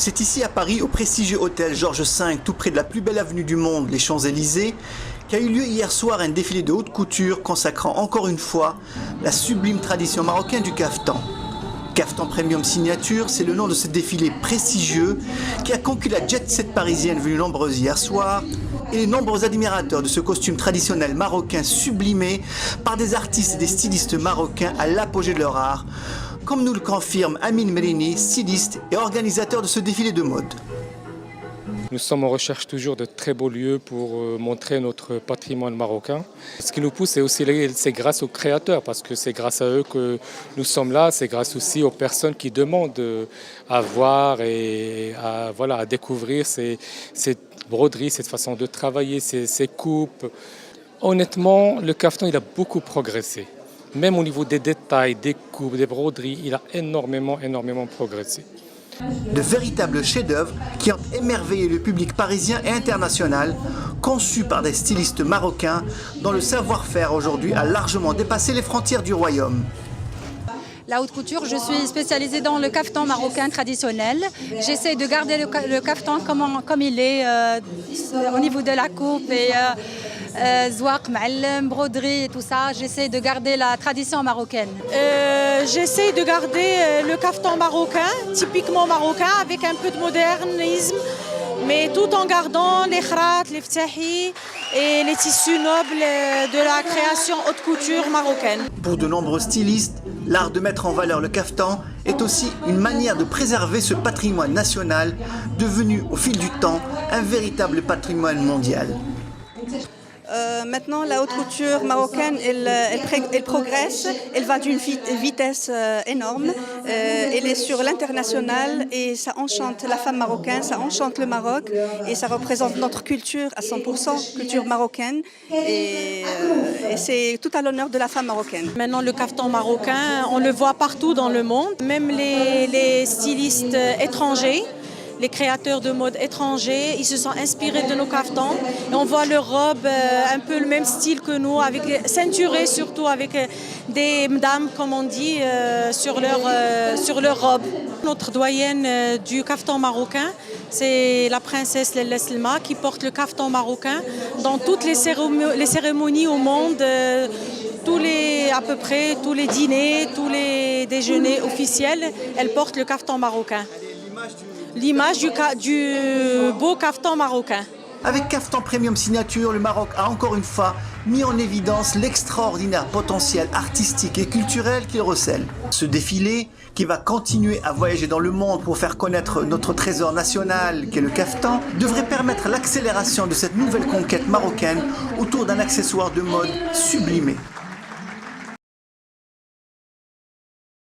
C'est ici à Paris, au prestigieux hôtel Georges V, tout près de la plus belle avenue du monde, les Champs-Élysées, qu'a eu lieu hier soir un défilé de haute couture consacrant encore une fois la sublime tradition marocaine du caftan. Caftan Premium Signature, c'est le nom de ce défilé prestigieux qui a conquis la jet-set parisienne venue nombreuse hier soir et les nombreux admirateurs de ce costume traditionnel marocain sublimé par des artistes et des stylistes marocains à l'apogée de leur art, comme nous le confirme Amine Merini, styliste et organisateur de ce défilé de mode. Nous sommes en recherche toujours de très beaux lieux pour montrer notre patrimoine marocain. Ce qui nous pousse, c'est grâce aux créateurs, parce que c'est grâce à eux que nous sommes là. C'est grâce aussi aux personnes qui demandent à voir et à découvrir cette broderie, cette façon de travailler, ces coupes. Honnêtement, le caftan, il a beaucoup progressé. Même au niveau des détails, des coupes, des broderies, il a énormément progressé. De véritables chefs-d'œuvre qui ont émerveillé le public parisien et international, conçus par des stylistes marocains dont le savoir-faire aujourd'hui a largement dépassé les frontières du royaume. La haute couture, je suis spécialisée dans le caftan marocain traditionnel. J'essaie de garder le caftan comme il est au niveau de la coupe et zouak, ma'allem, broderie et tout ça. J'essaie de garder la tradition marocaine. J'essaie de garder le caftan marocain, typiquement marocain, avec un peu de modernisme, mais tout en gardant les khrat, les ftahi et les tissus nobles de la création haute couture marocaine. Pour de nombreux stylistes, l'art de mettre en valeur le caftan est aussi une manière de préserver ce patrimoine national devenu au fil du temps un véritable patrimoine mondial. Maintenant, la haute couture marocaine, elle progresse, elle va d'une vitesse énorme. Elle est sur l'international et ça enchante la femme marocaine, ça enchante le Maroc et ça représente notre culture à 100%, culture marocaine. Et c'est tout à l'honneur de la femme marocaine. Maintenant, le caftan marocain, on le voit partout dans le monde, même les stylistes étrangers. Les créateurs de mode étrangers, ils se sont inspirés de nos caftans. Et on voit leurs robes un peu le même style que nous, avec ceinturées surtout, avec des dames, comme on dit, sur leur robe. Notre doyenne du caftan marocain, c'est la princesse Lella Selma qui porte le caftan marocain dans toutes les cérémonies au monde, à peu près tous les dîners, tous les déjeuners officiels, elle porte le caftan marocain. L'image du beau caftan marocain. Avec Caftan Premium Signature, le Maroc a encore une fois mis en évidence l'extraordinaire potentiel artistique et culturel qu'il recèle. Ce défilé, qui va continuer à voyager dans le monde pour faire connaître notre trésor national qu'est le caftan, devrait permettre l'accélération de cette nouvelle conquête marocaine autour d'un accessoire de mode sublimé.